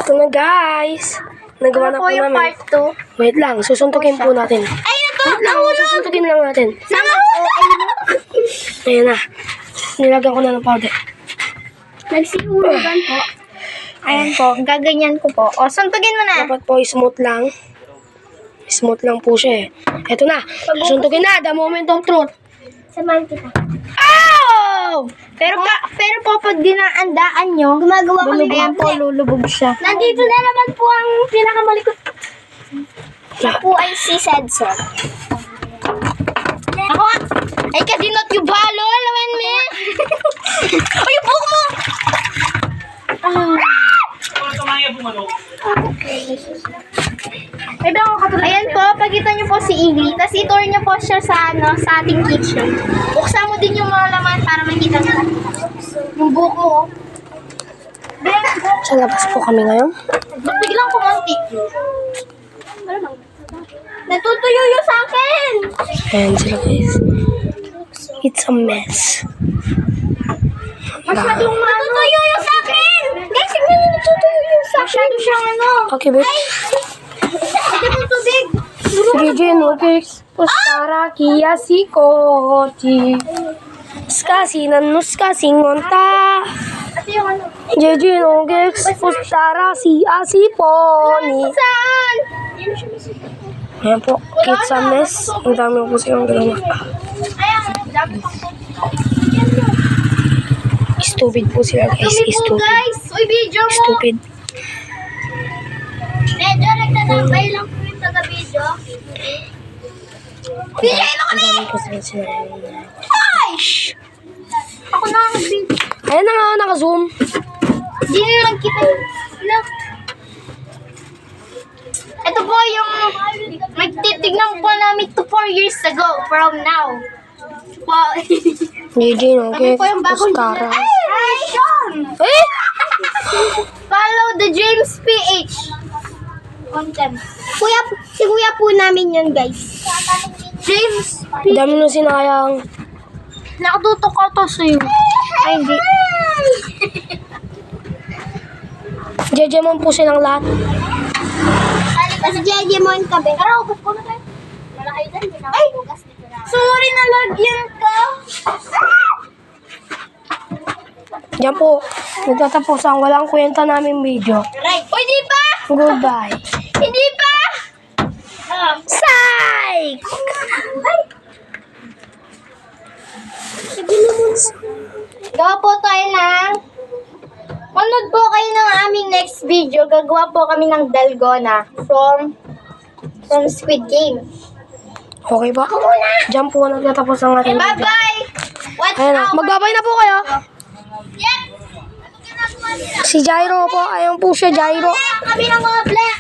Ito na guys. Nagawa na po yung namin. part 2. Wait lang, susuntukin po natin. Ay, ito! Wait lang, susuntukin lang natin. Nangahulog! Ayan na. Nilagyan ko na ng powder. Nagsihulugan po. Ayan po, gaganyan ko po. O, suntugin mo na. Dapat po smooth lang. Smooth lang po siya eh. Ito na. Susuntukin na. The moment of truth. Samahan kita. Oh! Pero po, pag dinaandaan nyo, gumagawa kami. Ayan po, lulubog siya. Nandito na naman po ang pinakamalikot. Siya po ay si Sedson. Ako, ay kadinot yung balo, lawan me. Ay, yung buhok mo! Ayan po, pagkita nyo po si Iggy, tapos i-tour nyo po siya sa, sa ating kitchen. Buksan mo din yung mga laman para makita nyo. Yung buko. Sa labas po kami ngayon. Ba't biglang kumunti? Natutuyo yung sa akin! Ayan sila guys. It's a mess. Masyadong natutuyo yung sa akin! Guys, tignan nyo natutuyo yung sa akin. Masyado siyang ano. Okay, babe. Hindi mo tubig. Gigi no guys. Pustara kia si kochi. Skasi nanuska singonta. Ate yung ano. Gigi no guys. Pustara si asiponi. Saan? Ayan po. It's a mess. Ang dami po silang ginawa. Ayan, dami pang Stupid po sila guys. Dumi po Stupid. guys. Uy, video mo. Stupid. Medyo nagtatambay lang po yung taga-video. Bigay mo Ang kami! dami po sila sila. Ay! Ako na ang nag-video. Ayan na nga, naka-zoom. Hindi nyo lang kita yun. Ito po yung nagtitignan po namin 4 years ago from now. Wow. Gigi no Kami guys. po yung bagong Pustara. Ay, Sean! Eh! Follow the James PH. Content. Kuya, si kuya po namin yun, guys. James Ang dami nung sinayang. Nakatutok ko to sa'yo. Ay, hindi. Jejemon po silang lahat. Kasi Jejemon ka, be. Tara, hugas ko na tayo. Malaki dyan, ay! Sorry na lagyan ka. Diyan po. Nagtatapos ang walang kwenta namin video. Uy, di pa! Goodbye. Hindi pa! Psych! Gawa po tayo ng... Manood po kayo ng aming next video. Gagawa po kami ng dalgona from Squid Game. Okay ba? Diyan po nagtatapos ang ating video. Bye-bye! Watch Ayan na. out! Magbabay na po kayo. Yep! Ano ginagawa nila? Si Jairo po. Ayun po siya, Jairo. Kami ng mga black!